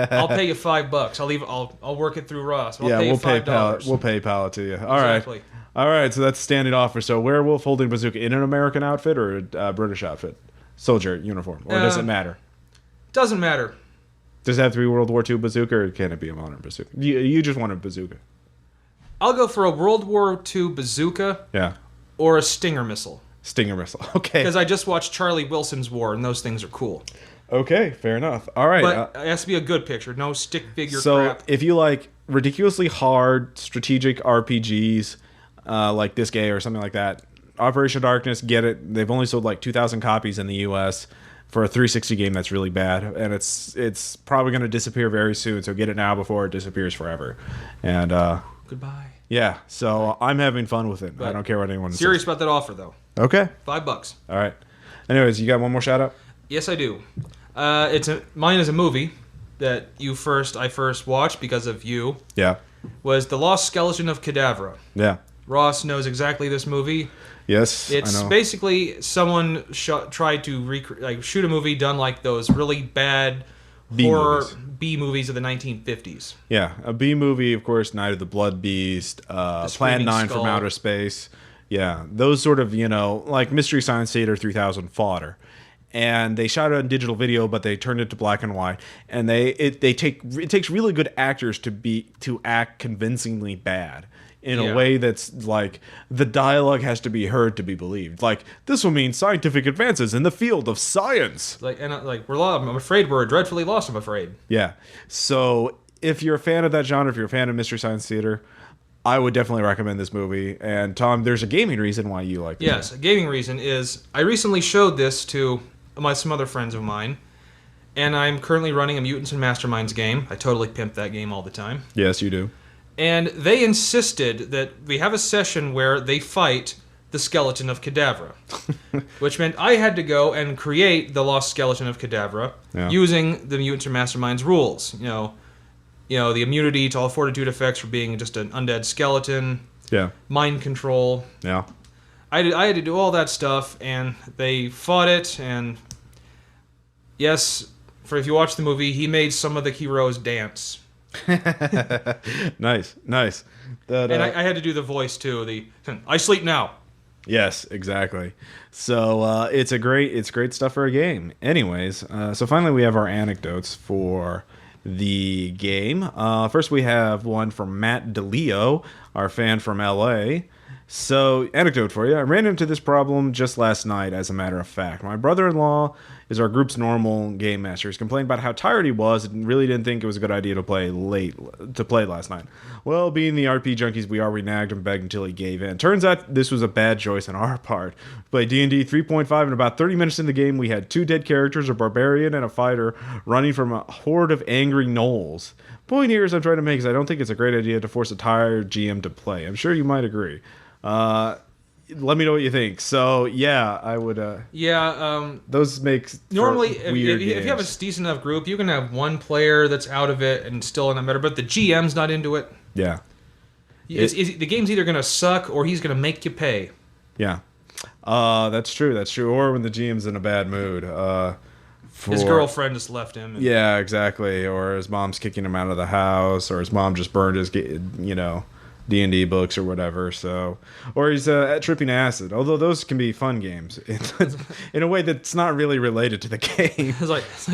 I'll pay you $5. I'll work it through Ross. I'll pay you $5. We'll PayPal it to you. All right. So that's standing offer. So werewolf holding bazooka in an American outfit or a British outfit, soldier uniform, or does it matter? Doesn't matter. Does it have to be World War II bazooka, or can it be a modern bazooka? You just want a bazooka. I'll go for a World War II bazooka. Yeah. Or a Stinger missile. Stinger missile. Okay. Because I just watched Charlie Wilson's War, and those things are cool. Okay, fair enough. All right. But it has to be a good picture, no stick figure crap. So if you like ridiculously hard strategic RPGs, like this game or something like that, Operation Darkness, get it. They've only sold like 2,000 copies in the U.S. for a 360 game that's really bad, and it's probably going to disappear very soon. So get it now before it disappears forever. And goodbye. Yeah, so I'm having fun with it. But I don't care what anyone says. Serious about that offer, though. Okay. $5. All right. Anyways, you got one more shout out? Yes, I do. Mine is a movie that I first watched because of you. Yeah. Was The Lost Skeleton of Cadavra. Yeah. Ross knows exactly this movie. Yes, it's I know. Basically someone tried to shoot a movie done like those really bad horror B movies of the 1950s. Yeah, a B movie, of course, Night of the Blood Beast, Plan 9 Skull. from Outer Space. Yeah, those sort of, like Mystery Science Theater 3000 fodder. And they shot it on digital video, but they turned it to black and white. And it takes really good actors to act convincingly bad in a way that's like the dialogue has to be heard to be believed. Like, this will mean scientific advances in the field of science. I'm afraid we're dreadfully lost. I'm afraid. Yeah. So if you're a fan of that genre, if you're a fan of Mystery Science Theater, I would definitely recommend this movie. And Tom, there's a gaming reason why you like this. Yes, a gaming reason is I recently showed this to some other friends of mine, and I'm currently running a Mutants and Masterminds game. I totally pimp that game all the time. Yes, you do. And they insisted that we have a session where they fight the skeleton of Cadavra, which meant I had to go and create the lost skeleton of Cadavra using the Mutants and Masterminds rules. The immunity to all fortitude effects for being just an undead skeleton. Yeah. Mind control. Yeah. I had to do all that stuff, and they fought it, and yes, if you watch the movie, he made some of the heroes dance. Nice. And I had to do the voice too. I sleep now. Yes, exactly. So it's great stuff for a game. Anyways, so finally we have our anecdotes for the game. First we have one from Matt DeLeo, our fan from LA. So, anecdote for you. I ran into this problem just last night, as a matter of fact. My brother-in-law is our group's normal game master. He's complained about how tired he was and really didn't think it was a good idea to play last night. Well, being the RP junkies we are, we nagged and begged until he gave in. Turns out this was a bad choice on our part. We played D&D 3.5, and about 30 minutes in the game, we had 2 dead characters, a barbarian and a fighter, running from a horde of angry gnolls. Point here is I'm trying to make is I don't think it's a great idea to force a tired GM to play. I'm sure you might agree. Let me know what you think. So yeah, I would. Those make normally if you have a decent enough group, you can have one player that's out of it and still in that matter, but the GM's not into it. Yeah, the game's either gonna suck or he's gonna make you pay. Yeah, that's true. Or when the GM's in a bad mood. His girlfriend just left him. Yeah, exactly. Or his mom's kicking him out of the house, or his mom just burned his, D&D books or whatever. So, or he's tripping acid. Although those can be fun games in a way that's not really related to the game. It's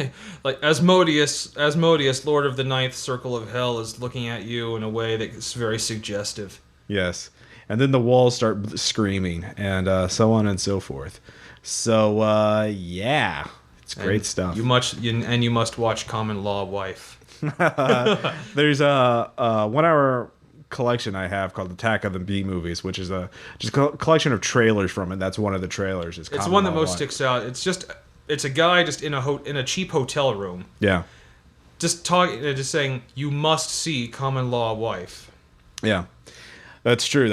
like Asmodeus, Lord of the Ninth Circle of Hell, is looking at you in a way that's very suggestive. Yes, and then the walls start screaming, and so on and so forth. So yeah, it's great stuff. You must watch Common Law Wife. There's a 1 hour collection I have called Attack of the B Movies, which is just a collection of trailers from it. That's one of the trailers. It's the one that most sticks out. It's a guy just in a cheap hotel room. Yeah. Just saying you must see Common Law Wife. Yeah. That's true.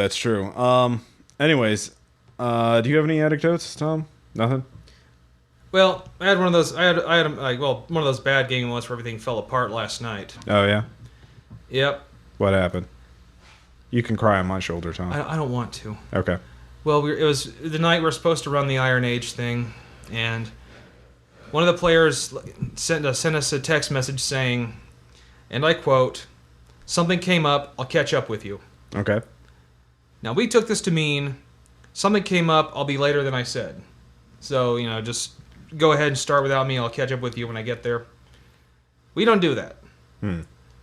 Anyways, do you have any anecdotes, Tom? Nothing? Well, I had one of those. I had like, well, one of those bad game ones where everything fell apart last night. Oh yeah. Yep. What happened? You can cry on my shoulder, Tom. I don't want to. Okay. Well, it was the night we were supposed to run the Iron Age thing, and one of the players sent us a text message saying, and I quote, "Something came up. I'll catch up with you." Okay. Now we took this to mean something came up. I'll be later than I said. So just go ahead and start without me. I'll catch up with you when I get there. We don't do that.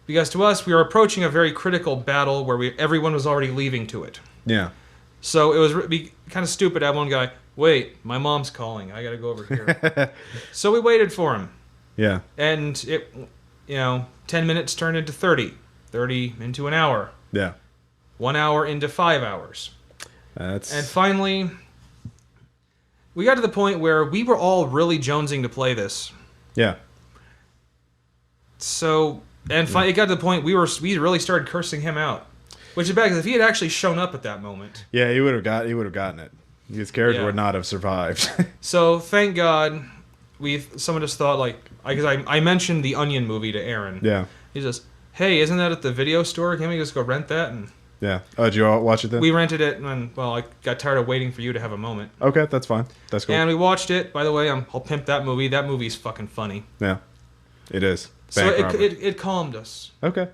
Because to us, we were approaching a very critical battle where everyone was already leaving to it. Yeah. So it was kind of stupid to have one guy, wait, my mom's calling. I got to go over here. So we waited for him. Yeah. And it, 10 minutes turned into 30. 30 into an hour. Yeah. 1 hour into 5 hours. And That's finally, we got to the point where we were all really jonesing to play this. yeah. So, and it got to the point we really started cursing him out. Which is bad, because if he had actually shown up at that moment. Yeah, he would have gotten it. His character would not have survived. So, thank God, someone just thought, because I mentioned the Onion movie to Aaron. Yeah. He says, hey, isn't that at the video store? Can't we just go rent that? And Yeah. Oh, did you all watch it then? we rented it, and, well, I got tired of waiting for you to have a moment. Okay, that's fine. That's cool. And we watched it. By the way, I'll pimp that movie. That movie's fucking funny. Yeah. It is. So Bank robbery. it calmed us. Okay.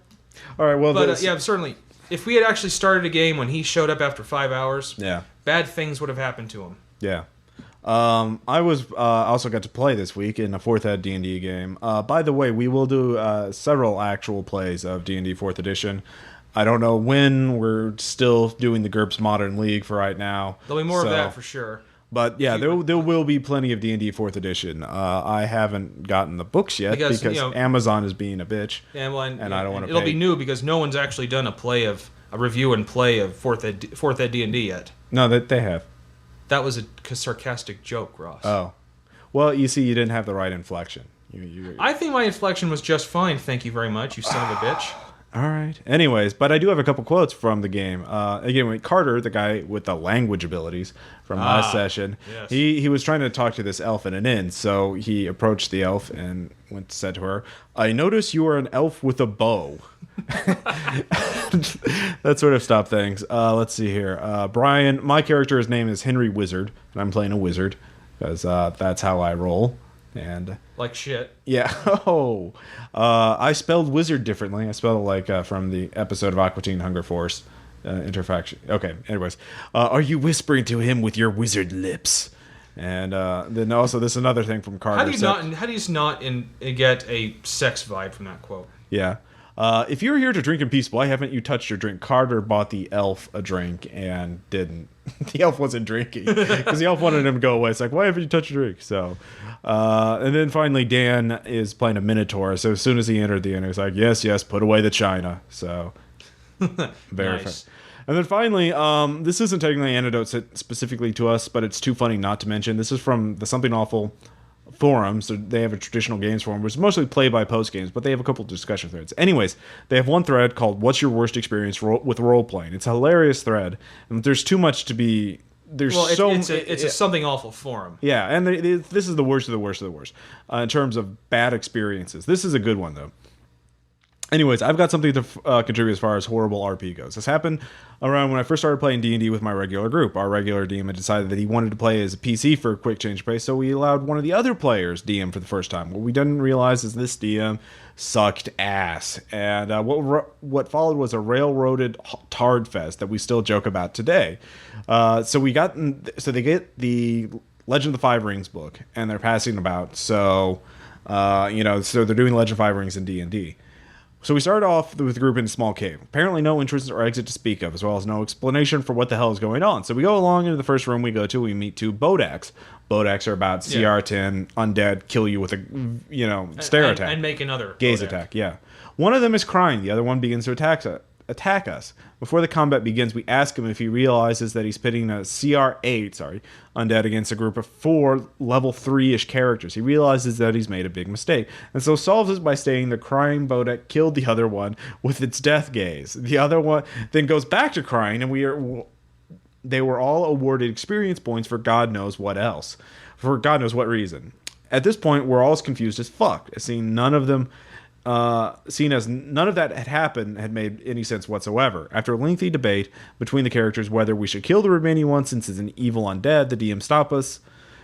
All right, well, But, yeah, certainly. If we had actually started a game when he showed up after 5 hours, Yeah. bad things would have happened to him. Yeah. I was also got to play this week in a 4th Ed D&D game. By the way, we will do several actual plays of D&D 4th Edition. I don't know when. We're still doing the GURPS Modern League for right now. There'll be more of that for sure. But yeah, there will be plenty of D&D 4th Edition. I haven't gotten the books yet because Amazon is being a bitch. Yeah, well, and I don't want to. It'll be new because no one's actually done a review and play of 4th Ed D&D yet. No, that they have. That was a sarcastic joke, Ross. Oh, well, you see, you didn't have the right inflection. I think my inflection was just fine. Thank you very much, you son of a bitch. All right. Anyways, but I do have a couple quotes from the game. Again, Carter, the guy with the language abilities from last session, yes. he was trying to talk to this elf in an inn. So he approached the elf and said to her, "I notice you are an elf with a bow." That sort of stopped things. Let's see here. Brian, my character's name is Henry Wizard, and I'm playing a wizard because that's how I roll. And like shit. Yeah. Oh, I spelled wizard differently. I spelled it like from the episode of Aqua Teen Hunger Force interfaction. Okay. Anyways, are you whispering to him with your wizard lips? And then also this is another thing from Carter. How do you not get a sex vibe from that quote? Yeah. If you're here to drink in peace, why haven't you touched your drink? Carter bought the elf a drink and didn't. The elf wasn't drinking because the elf wanted him to go away. It's like, why haven't you touched your drink? So, and then finally Dan is playing a minotaur. So as soon as he entered the inn, he was like, yes, put away the china. So, very nice. fun. And then finally, this isn't technically anecdotes specifically to us, but it's too funny not to mention. This is from the Something Awful forum. So they have a traditional games forum, which is mostly play-by-post games, but they have a couple of discussion threads. Anyways, they have one thread called "What's your worst experience with role-playing?" It's a hilarious thread, and there's too much to be. It's a Something Awful forum. Yeah, and this is the worst of the worst of the worst in terms of bad experiences. This is a good one though. Anyways, I've got something to contribute as far as horrible RP goes. This happened around when I first started playing D&D with my regular group. Our regular DM had decided that he wanted to play as a PC for a quick change of pace, so we allowed one of the other players DM for the first time. What we didn't realize is this DM sucked ass, and what followed was a railroaded tard fest that we still joke about today. So they get the Legend of the Five Rings book, and they're passing about. So they're doing Legend of Five Rings in D&D. So we started off with the group in a small cave. Apparently no entrance or exit to speak of, as well as no explanation for what the hell is going on. So we go along into the first room we go to. We meet two Bodaks. Bodaks are about CR10, undead, kill you with a stare attack. And make another gaze Bodak. attack, yeah. One of them is crying. The other one begins to attack us. Before the combat begins, we ask him if he realizes that he's pitting a CR8, undead against a group of 4 level 3-ish characters. He realizes that he's made a big mistake, and so solves it by stating the crying Bodak killed the other one with its death gaze. The other one then goes back to crying, and they were all awarded experience points for God knows what else. For God knows what reason. At this point, we're all as confused as fuck, seeing none of that had happened had made any sense whatsoever. After a lengthy debate between the characters whether we should kill the remaining one since it's an evil undead, the DM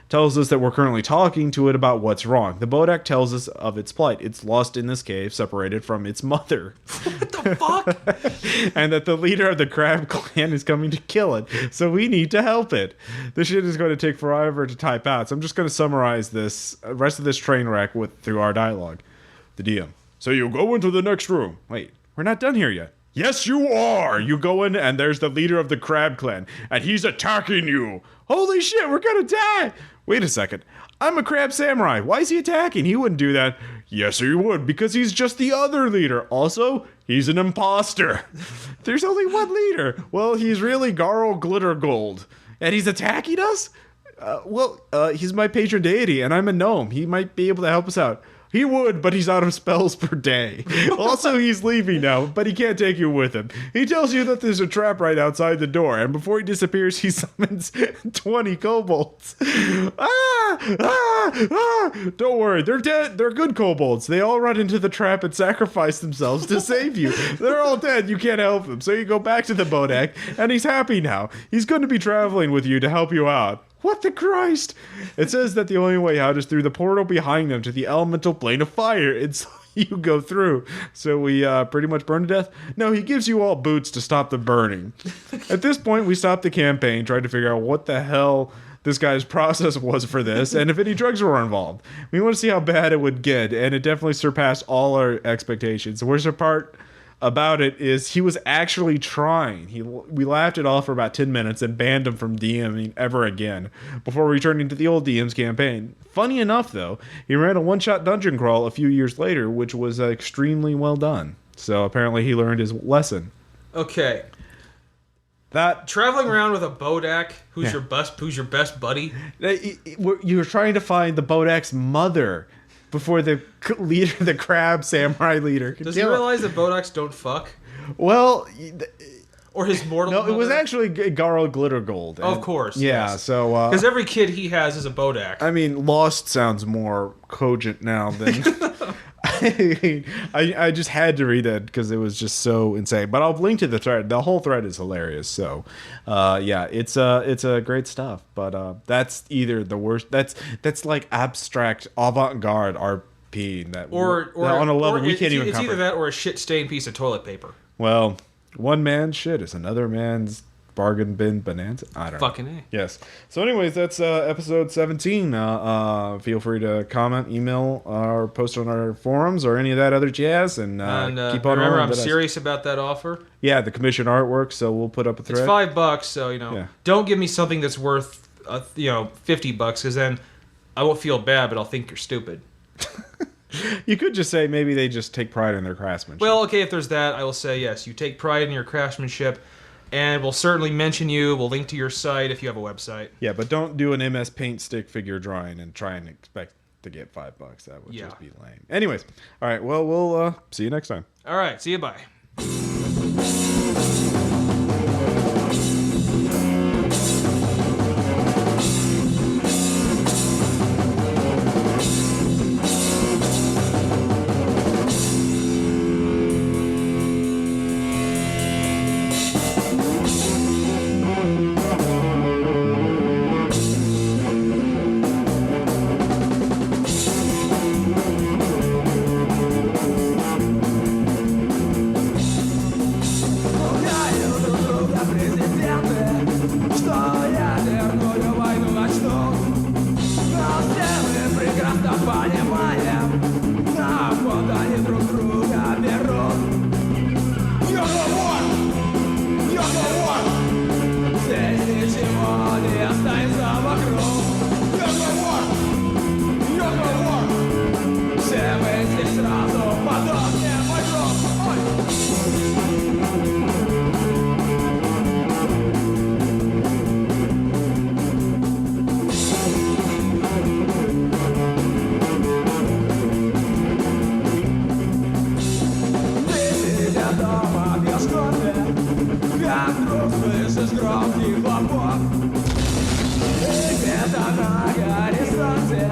tells us that we're currently talking to it about what's wrong. The Bodak tells us of its plight. It's lost in this cave, separated from its mother. What the fuck? And that the leader of the Crab Clan is coming to kill it. So we need to help it. This shit is going to take forever to type out. So I'm just going to summarize this rest of this train wreck through our dialogue. The DM. So you go into the next room. Wait, we're not done here yet. Yes, you are! You go in, and there's the leader of the Crab Clan, and he's attacking you! Holy shit, we're gonna die! Wait a second. I'm a crab samurai. Why is he attacking? He wouldn't do that. Yes, he would, because he's just the other leader. Also, he's an imposter. There's only one leader. Well, he's really Garl Glittergold. And he's attacking us? He's my patron deity, and I'm a gnome. He might be able to help us out. He would, but he's out of spells per day. Also, he's leaving now, but he can't take you with him. He tells you that there's a trap right outside the door, and before he disappears, he summons 20 kobolds. Don't worry, they're dead. They're good kobolds. They all run into the trap and sacrifice themselves to save you. They're all dead. You can't help them. So you go back to the Bodak, and he's happy now. He's going to be traveling with you to help you out. What the Christ? It says that the only way out is through the portal behind them to the elemental plane of fire. And so you go through. So we pretty much burn to death? No, he gives you all boots to stop the burning. At this point, we stop the campaign, trying to figure out what the hell this guy's process was for this, and if any drugs were involved. We want to see how bad it would get, and it definitely surpassed all our expectations. The worst part about it is he was actually trying. We laughed it off for about 10 minutes and banned him from DMing ever again before returning to the old DM's campaign. Funny enough, though, he ran a one-shot dungeon crawl a few years later, which was extremely well done. So apparently he learned his lesson. Okay. That traveling around with a Bodak, who's your best buddy. You're trying to find the Bodak's mother before the leader, the crab samurai leader. Does he realize that Bodaks don't fuck? Well, or his mortal no, mother? it was actually Garl Glittergold. Of course. Yeah, yes. so... Because every kid he has is a Bodak. I mean, Lost sounds more cogent now than... I just had to read that because it was just so insane. But I'll link to the thread. The whole thread is hilarious. So, it's a great stuff. But that's either the worst. That's like abstract avant-garde RP that or on a level we can't even. It's cover. either that or a shit-stained piece of toilet paper. Well, one man's shit is another man's bargain bin bonanza. I don't know. Fucking A. Yes. So anyways, that's episode 17. Feel free to comment, email, or post on our forums or any of that other jazz. And keep on remember, on. I'm serious about that offer. Yeah, the commission artwork. So we'll put up a thread. It's $5, so don't give me something that's worth $50 because then I won't feel bad, but I'll think you're stupid. You could just say maybe they just take pride in their craftsmanship. Well, okay, if there's that, I will say yes. You take pride in your craftsmanship. And we'll certainly mention you. We'll link to your site if you have a website. Yeah, but don't do an MS Paint stick figure drawing and try and expect to get $5. That would just be lame. Anyways, all right. Well, we'll see you next time. All right. See you. Bye. Где-то на горизонте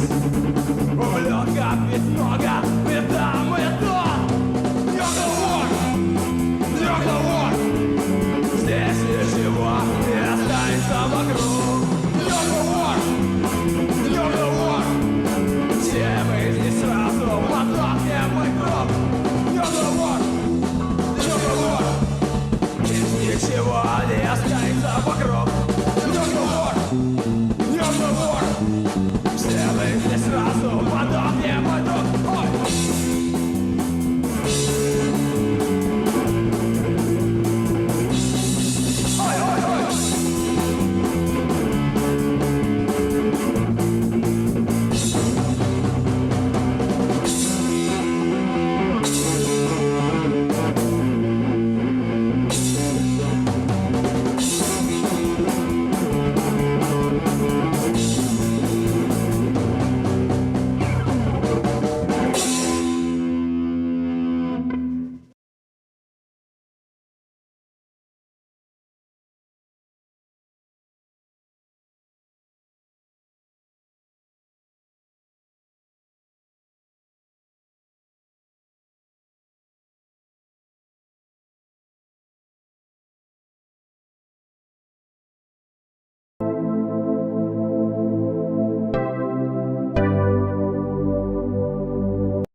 Ублюдков ведь много, и там, и там. Договор, здесь ничего не останется вокруг. Договор, все мы здесь сразу подохнем мой круг. Договор, здесь ничего не останется вокруг. Договор, все мы здесь сразу подохнем.